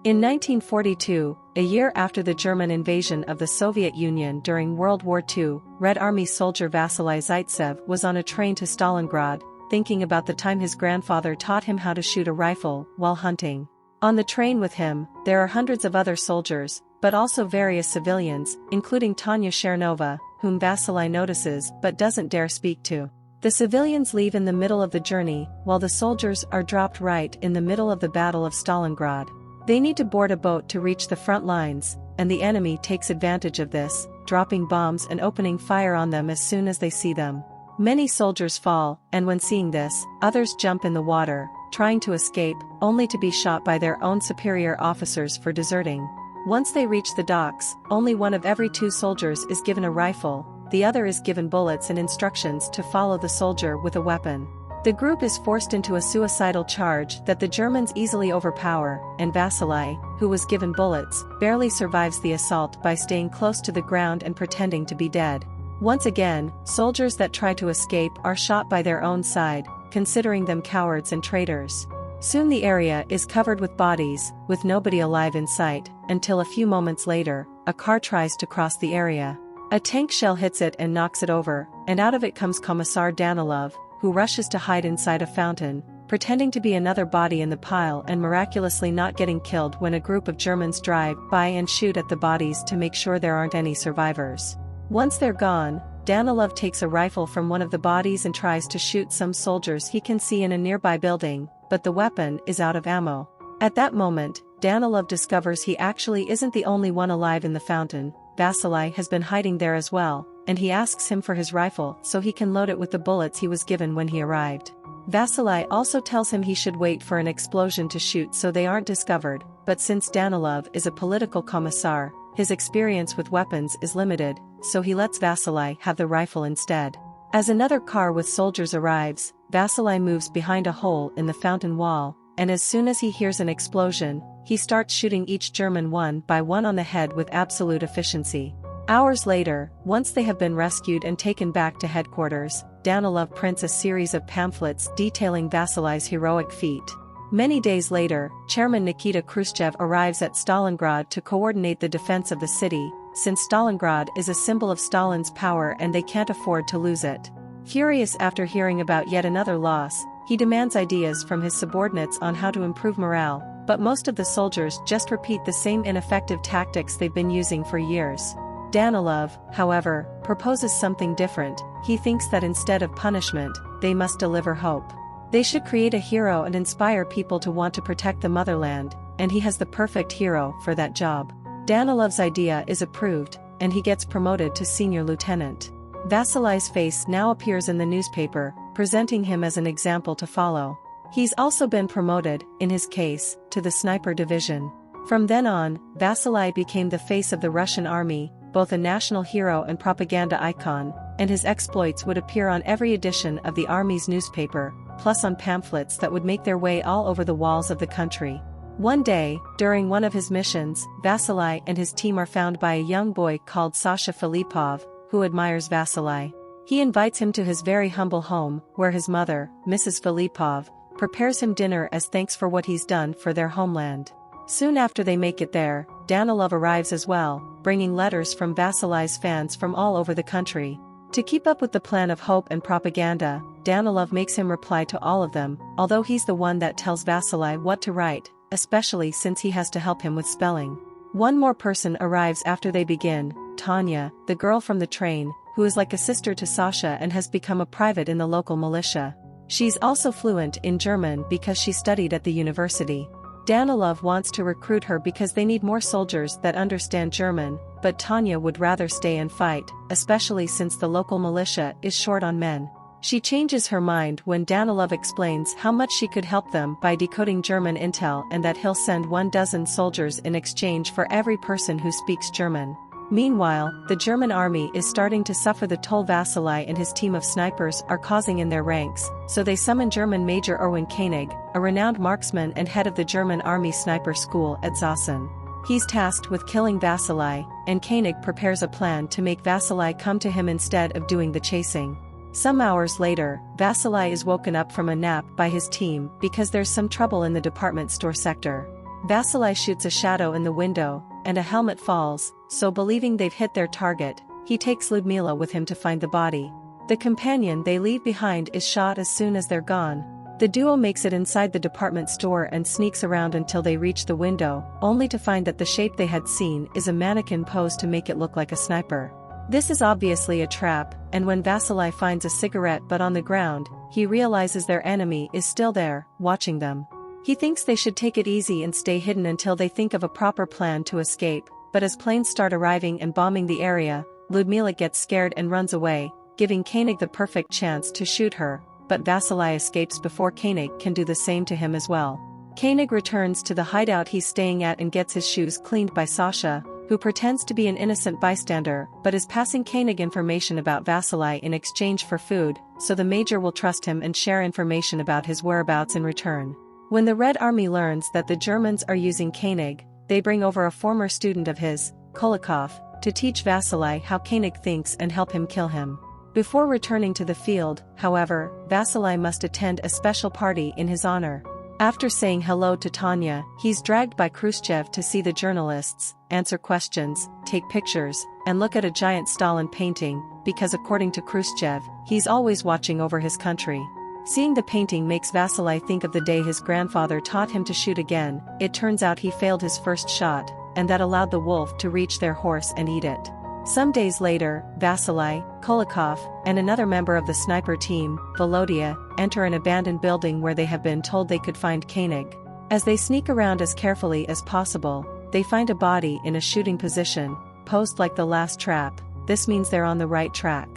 In 1942, a year after the German invasion of the Soviet Union during World War II, Red Army soldier Vasily Zaitsev was on a train to Stalingrad, thinking about the time his grandfather taught him how to shoot a rifle while hunting. On the train with him, there are hundreds of other soldiers, but also various civilians, including Tanya Chernova, whom Vasily notices but doesn't dare speak to. The civilians leave in the middle of the journey, while the soldiers are dropped right in the middle of the Battle of Stalingrad. They need to board a boat to reach the front lines, and the enemy takes advantage of this, dropping bombs and opening fire on them as soon as they see them. Many soldiers fall, and when seeing this, others jump in the water, trying to escape, only to be shot by their own superior officers for deserting. Once they reach the docks, only one of every 2 soldiers is given a rifle, the other is given bullets and instructions to follow the soldier with a weapon. The group is forced into a suicidal charge that the Germans easily overpower, and Vasily, who was given bullets, barely survives the assault by staying close to the ground and pretending to be dead. Once again, soldiers that try to escape are shot by their own side, considering them cowards and traitors. Soon the area is covered with bodies, with nobody alive in sight, until a few moments later, a car tries to cross the area. A tank shell hits it and knocks it over, and out of it comes Commissar Danilov, who rushes to hide inside a fountain, pretending to be another body in the pile and miraculously not getting killed when a group of Germans drive by and shoot at the bodies to make sure there aren't any survivors. Once they're gone, Danilov takes a rifle from one of the bodies and tries to shoot some soldiers he can see in a nearby building, but the weapon is out of ammo. At that moment, Danilov discovers he actually isn't the only one alive in the fountain. Vasily has been hiding there as well, and he asks him for his rifle so he can load it with the bullets he was given when he arrived. Vasily also tells him he should wait for an explosion to shoot so they aren't discovered, but since Danilov is a political commissar, his experience with weapons is limited, so he lets Vasily have the rifle instead. As another car with soldiers arrives, Vasily moves behind a hole in the fountain wall, and as soon as he hears an explosion, he starts shooting each German one by one on the head with absolute efficiency. Hours later, once they have been rescued and taken back to headquarters, Danilov prints a series of pamphlets detailing Vasily's heroic feat. Many days later, Chairman Nikita Khrushchev arrives at Stalingrad to coordinate the defense of the city, since Stalingrad is a symbol of Stalin's power and they can't afford to lose it. Furious after hearing about yet another loss, he demands ideas from his subordinates on how to improve morale, but most of the soldiers just repeat the same ineffective tactics they've been using for years. Danilov, however, proposes something different. He thinks that instead of punishment, they must deliver hope. They should create a hero and inspire people to want to protect the motherland, and he has the perfect hero for that job. Danilov's idea is approved, and he gets promoted to senior lieutenant. Vasily's face now appears in the newspaper, presenting him as an example to follow. He's also been promoted, in his case, to the sniper division. From then on, Vasily became the face of the Russian army, both a national hero and propaganda icon, and his exploits would appear on every edition of the army's newspaper, plus on pamphlets that would make their way all over the walls of the country. One day, during one of his missions, Vasily and his team are found by a young boy called Sasha Filipov, who admires Vasily. He invites him to his very humble home, where his mother, Mrs. Filipov, prepares him dinner as thanks for what he's done for their homeland. Soon after they make it there, Danilov arrives as well, bringing letters from Vasily's fans from all over the country. To keep up with the plan of hope and propaganda, Danilov makes him reply to all of them, although he's the one that tells Vasily what to write, especially since he has to help him with spelling. One more person arrives after they begin, Tanya, the girl from the train, who is like a sister to Sasha and has become a private in the local militia. She's also fluent in German because she studied at the university. Danilov wants to recruit her because they need more soldiers that understand German, but Tanya would rather stay and fight, especially since the local militia is short on men. She changes her mind when Danilov explains how much she could help them by decoding German intel and that he'll send 12 soldiers in exchange for every person who speaks German. Meanwhile, the German army is starting to suffer the toll Vasily and his team of snipers are causing in their ranks, so they summon German Major Erwin Koenig, a renowned marksman and head of the German army sniper school at Zossen. He's tasked with killing Vasily, and Koenig prepares a plan to make Vasily come to him instead of doing the chasing. Some hours later, Vasily is woken up from a nap by his team because there's some trouble in the department store sector. Vasily shoots a shadow in the window, and a helmet falls, so believing they've hit their target, he takes Ludmila with him to find the body. The companion they leave behind is shot as soon as they're gone. The duo makes it inside the department store and sneaks around until they reach the window, only to find that the shape they had seen is a mannequin posed to make it look like a sniper. This is obviously a trap, and when Vasily finds a cigarette butt on the ground, he realizes their enemy is still there, watching them. He thinks they should take it easy and stay hidden until they think of a proper plan to escape, but as planes start arriving and bombing the area, Ludmila gets scared and runs away, giving Koenig the perfect chance to shoot her, but Vasily escapes before Koenig can do the same to him as well. Koenig returns to the hideout he's staying at and gets his shoes cleaned by Sasha, who pretends to be an innocent bystander but is passing Koenig information about Vasily in exchange for food, so the Major will trust him and share information about his whereabouts in return. When the Red Army learns that the Germans are using Koenig, they bring over a former student of his, Kulikov, to teach Vasily how Koenig thinks and help him kill him. Before returning to the field, however, Vasily must attend a special party in his honor. After saying hello to Tanya, he's dragged by Khrushchev to see the journalists, answer questions, take pictures, and look at a giant Stalin painting, because according to Khrushchev, he's always watching over his country. Seeing the painting makes Vasily think of the day his grandfather taught him to shoot again. It turns out he failed his first shot, and that allowed the wolf to reach their horse and eat it. Some days later, Vasily, Kulikov, and another member of the sniper team, Volodya, enter an abandoned building where they have been told they could find Koenig. As they sneak around as carefully as possible, they find a body in a shooting position, posed like the last trap. This means they're on the right track.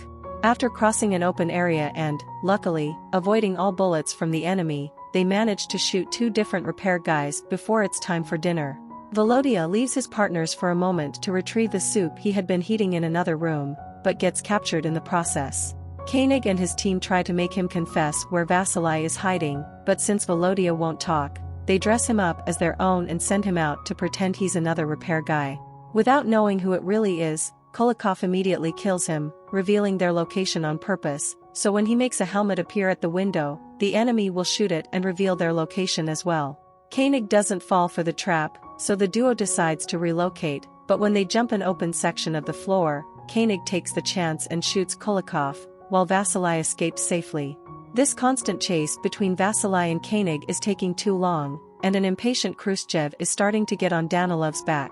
After crossing an open area and, luckily, avoiding all bullets from the enemy, they manage to shoot 2 different repair guys before it's time for dinner. Volodya leaves his partners for a moment to retrieve the soup he had been heating in another room, but gets captured in the process. Koenig and his team try to make him confess where Vasily is hiding, but since Volodya won't talk, they dress him up as their own and send him out to pretend he's another repair guy. Without knowing who it really is, Kulikov immediately kills him, revealing their location on purpose, so when he makes a helmet appear at the window, the enemy will shoot it and reveal their location as well. Koenig doesn't fall for the trap, so the duo decides to relocate, but when they jump an open section of the floor, Koenig takes the chance and shoots Kulikov, while Vasily escapes safely. This constant chase between Vasily and Koenig is taking too long, and an impatient Khrushchev is starting to get on Danilov's back.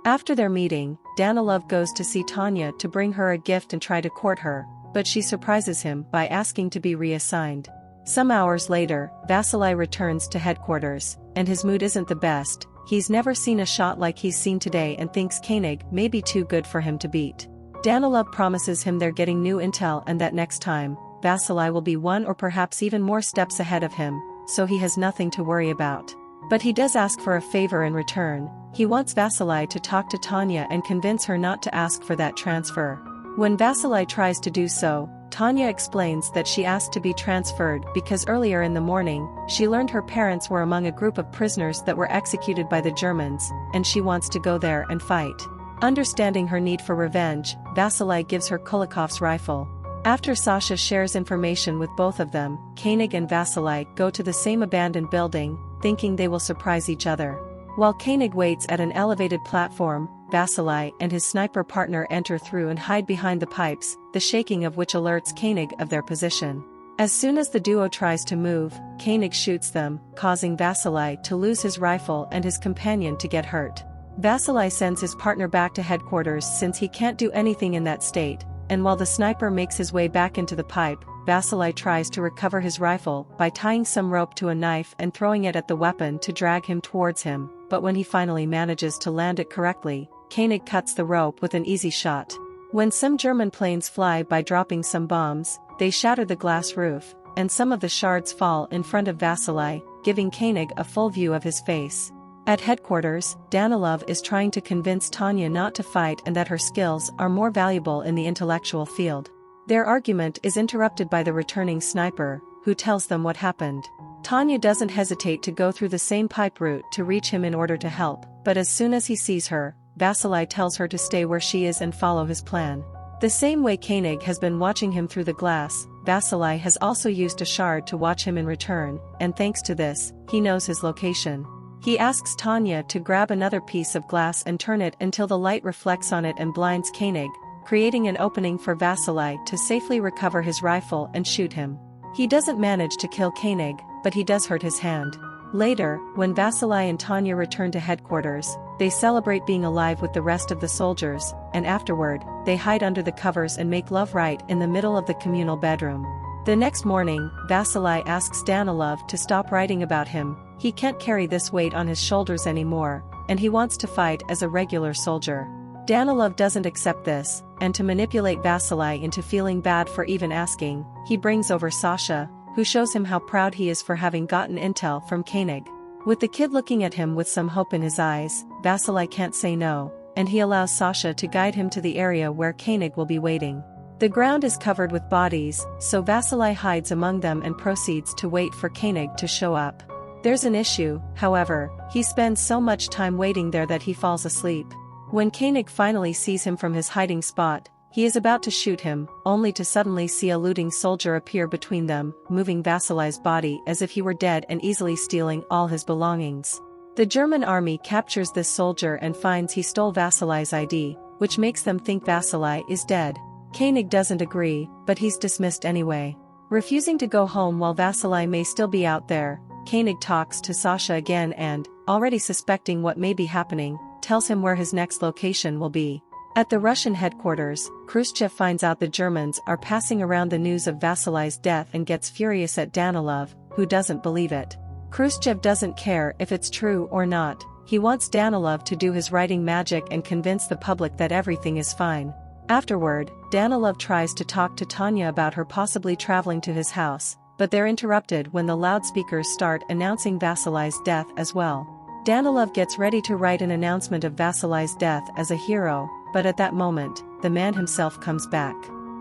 After their meeting, Danilov goes to see Tanya to bring her a gift and try to court her, but she surprises him by asking to be reassigned. Some hours later, Vasily returns to headquarters, and his mood isn't the best. He's never seen a shot like he's seen today and thinks Koenig may be too good for him to beat. Danilov promises him they're getting new intel and that next time, Vasily will be 1 or perhaps even more steps ahead of him, so he has nothing to worry about. But he does ask for a favor in return. He wants Vasily to talk to Tanya and convince her not to ask for that transfer. When Vasily tries to do so, Tanya explains that she asked to be transferred because earlier in the morning, she learned her parents were among a group of prisoners that were executed by the Germans, and she wants to go there and fight. Understanding her need for revenge, Vasily gives her Kulikov's rifle. After Sasha shares information with both of them, Koenig and Vasily go to the same abandoned building, thinking they will surprise each other. While Koenig waits at an elevated platform, Vasily and his sniper partner enter through and hide behind the pipes, the shaking of which alerts Koenig of their position. As soon as the duo tries to move, Koenig shoots them, causing Vasily to lose his rifle and his companion to get hurt. Vasily sends his partner back to headquarters since he can't do anything in that state, and while the sniper makes his way back into the pipe, Vasily tries to recover his rifle by tying some rope to a knife and throwing it at the weapon to drag him towards him, but when he finally manages to land it correctly, Koenig cuts the rope with an easy shot. When some German planes fly by dropping some bombs, they shatter the glass roof, and some of the shards fall in front of Vasily, giving Koenig a full view of his face. At headquarters, Danilov is trying to convince Tanya not to fight and that her skills are more valuable in the intellectual field. Their argument is interrupted by the returning sniper, who tells them what happened. Tanya doesn't hesitate to go through the same pipe route to reach him in order to help, but as soon as he sees her, Vasily tells her to stay where she is and follow his plan. The same way Koenig has been watching him through the glass, Vasily has also used a shard to watch him in return, and thanks to this, he knows his location. He asks Tanya to grab another piece of glass and turn it until the light reflects on it and blinds Koenig, creating an opening for Vasily to safely recover his rifle and shoot him. He doesn't manage to kill Koenig, but he does hurt his hand. Later, when Vasily and Tanya return to headquarters, they celebrate being alive with the rest of the soldiers, and afterward, they hide under the covers and make love right in the middle of the communal bedroom. The next morning, Vasily asks Danilov to stop writing about him. He can't carry this weight on his shoulders anymore, and he wants to fight as a regular soldier. Danilov doesn't accept this, and to manipulate Vasily into feeling bad for even asking, he brings over Sasha, who shows him how proud he is for having gotten intel from Koenig. With the kid looking at him with some hope in his eyes, Vasily can't say no, and he allows Sasha to guide him to the area where Koenig will be waiting. The ground is covered with bodies, so Vasily hides among them and proceeds to wait for Koenig to show up. There's an issue, however. He spends so much time waiting there that he falls asleep. When Koenig finally sees him from his hiding spot, he is about to shoot him, only to suddenly see a looting soldier appear between them, moving Vasily's body as if he were dead and easily stealing all his belongings. The German army captures this soldier and finds he stole Vasily's ID, which makes them think Vasily is dead. Koenig doesn't agree, but he's dismissed anyway. Refusing to go home while Vasily may still be out there, Koenig talks to Sasha again and, already suspecting what may be happening, tells him where his next location will be. At the Russian headquarters, Khrushchev finds out the Germans are passing around the news of Vasily's death and gets furious at Danilov, who doesn't believe it. Khrushchev doesn't care if it's true or not. He wants Danilov to do his writing magic and convince the public that everything is fine. Afterward, Danilov tries to talk to Tanya about her possibly traveling to his house, but they're interrupted when the loudspeakers start announcing Vasily's death as well. Danilov gets ready to write an announcement of Vasily's death as a hero, but at that moment, the man himself comes back.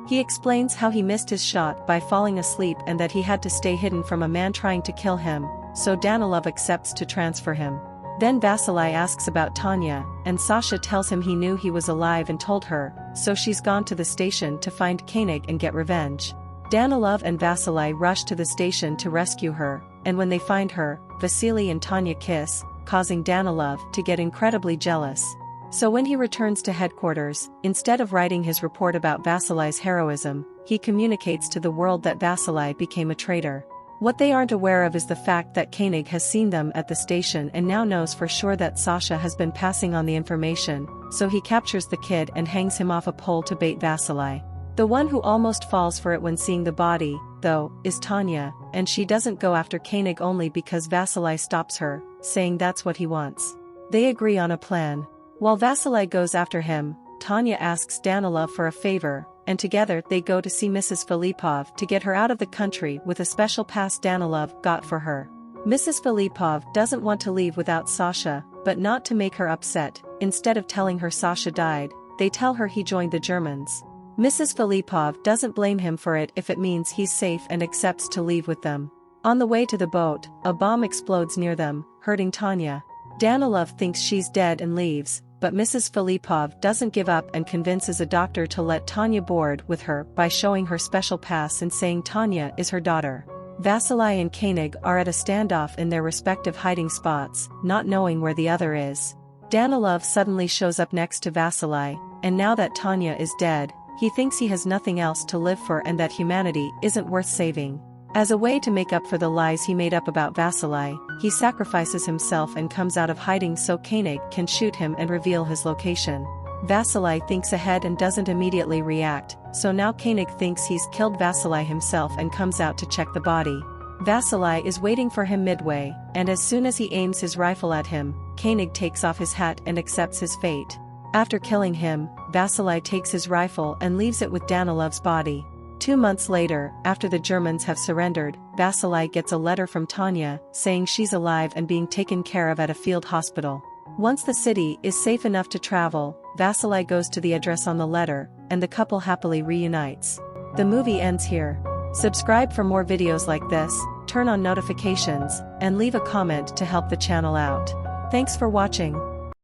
He explains how he missed his shot by falling asleep and that he had to stay hidden from a man trying to kill him, so Danilov accepts to transfer him. Then Vasily asks about Tanya, and Sasha tells him he knew he was alive and told her, so she's gone to the station to find Koenig and get revenge. Danilov and Vasily rush to the station to rescue her, and when they find her, Vasily and Tanya kiss, causing Danilov to get incredibly jealous. So when he returns to headquarters, instead of writing his report about Vasily's heroism, he communicates to the world that Vasily became a traitor. What they aren't aware of is the fact that Koenig has seen them at the station and now knows for sure that Sasha has been passing on the information, so he captures the kid and hangs him off a pole to bait Vasily. The one who almost falls for it when seeing the body, though, is Tanya, and she doesn't go after Koenig only because Vasily stops her, saying that's what he wants. They agree on a plan. While Vasily goes after him, Tanya asks Danilov for a favor, and together they go to see Mrs. Filippov to get her out of the country with a special pass Danilov got for her. Mrs. Filippov doesn't want to leave without Sasha, but not to make her upset. Instead of telling her Sasha died, they tell her he joined the Germans. Mrs. Filippov doesn't blame him for it if it means he's safe and accepts to leave with them. On the way to the boat, a bomb explodes near them, hurting Tanya. Danilov thinks she's dead and leaves, but Mrs. Filippov doesn't give up and convinces a doctor to let Tanya board with her by showing her special pass and saying Tanya is her daughter. Vasily and Koenig are at a standoff in their respective hiding spots, not knowing where the other is. Danilov suddenly shows up next to Vasily, and now that Tanya is dead, he thinks he has nothing else to live for and that humanity isn't worth saving. As a way to make up for the lies he made up about Vasily, he sacrifices himself and comes out of hiding so Koenig can shoot him and reveal his location. Vasily thinks ahead and doesn't immediately react, so now Koenig thinks he's killed Vasily himself and comes out to check the body. Vasily is waiting for him midway, and as soon as he aims his rifle at him, Koenig takes off his hat and accepts his fate. After killing him, Vasily takes his rifle and leaves it with Danilov's body. 2 months later, after the Germans have surrendered, Vasily gets a letter from Tanya, saying she's alive and being taken care of at a field hospital. Once the city is safe enough to travel, Vasily goes to the address on the letter, and the couple happily reunites. The movie ends here. Subscribe for more videos like this, turn on notifications, and leave a comment to help the channel out. Thanks for watching.